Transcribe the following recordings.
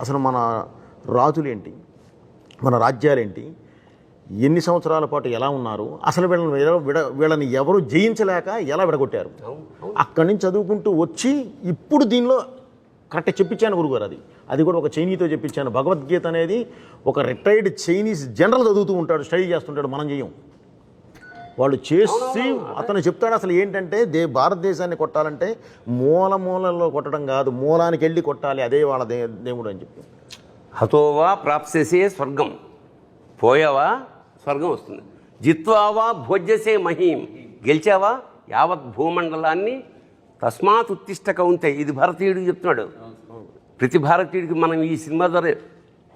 అసలు మన రాజులేంటి, మన రాజ్యాలేంటి, ఎన్ని సంవత్సరాల పాటు ఎలా ఉన్నారు, అసలు వీళ్ళని ఎవరు జయించలేక ఎలా విడగొట్టారు, అక్కడి నుంచి చదువుకుంటూ వచ్చి ఇప్పుడు దీనిలో కరెక్ట్ చెప్పించాను గురుగారు. అది కూడా ఒక చైనీతో చెప్పించాను. భగవద్గీత అనేది ఒక రిటైర్డ్ చైనీస్ జనరల్ చదువుతూ ఉంటాడు, స్టడీ చేస్తుంటాడు, మనం చేయం. వాళ్ళు చేసి అతను చెప్తాడు అసలు ఏంటంటే భారతదేశాన్ని కొట్టాలంటే మూలలో కొట్టడం కాదు, మూలానికి వెళ్ళి కొట్టాలి, అదే వాళ్ళ దేవుడు అని చెప్పి. హతోవా ప్రాప్సేసే స్వర్గం, పోయావా స్వర్గం వస్తుంది. జిత్వావా భోజ్యసే మహీం, గెలిచావా యావత్ భూమండలాన్ని. తస్మాత్ ఉత్తిష్ట కౌంతే, ఇది భారతీయుడికి చెప్తున్నాడు. ప్రతి భారతీయుడికి మనం ఈ సినిమా ద్వారా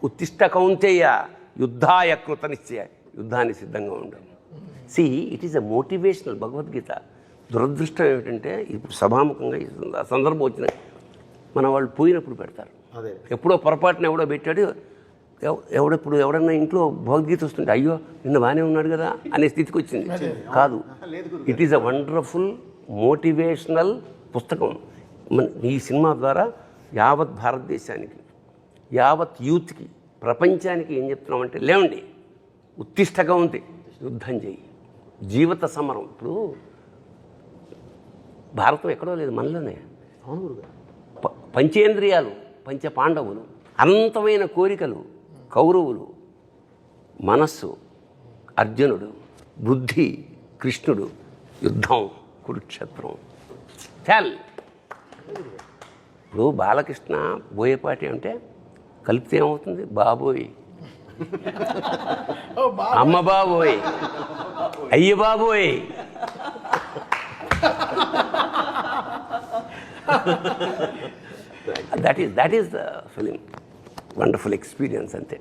ఉత్తిష్ట కౌంతేయ యుద్ధాయ కృత నిశ్చయ, యుద్ధాన్ని సిద్ధంగా ఉండాలి. See it is a motivational Bhagavad Gita. దురదృష్టం ఏమిటంటే ఇప్పుడు సభాముఖంగా ఆ సందర్భం వచ్చిన మన వాళ్ళు పోయినప్పుడు పెడతారు. ఎప్పుడో పొరపాటున ఎవడో పెట్టాడు, ఎవడన్నా ఇంట్లో భగవద్గీత వస్తుంటే అయ్యో నిన్న బాగానే ఉన్నాడు కదా అనే స్థితికి వచ్చింది. కాదు, it is a wonderful motivational పుస్తకం. ఈ సినిమా ద్వారా యావత్ భారతదేశానికి, యావత్ యూత్కి, ప్రపంచానికి ఏం చెప్తున్నామంటే లేవండి, ఉత్తిష్టగా ఉంది, యుద్ధం చేయి, జీవిత సమరం. ఇప్పుడు భారతం ఎక్కడో లేదు, మనలోనే. పంచేంద్రియాలు, పంచ పాండవులు, అనంతమైన కోరికలు, కౌరవులు, మనస్సు, అర్జునుడు, బుద్ధి, కృష్ణుడు, యుద్ధం, కురుక్షేత్రం. చాల్. ఇప్పుడు బాలకృష్ణ బోయేపాటి అంటే కలిపితే ఏమవుతుంది? బాబోయ్, అమ్మ బాబోయ్, అయ్య బాబోయ్. that is the film. Wonderful experience అంతే.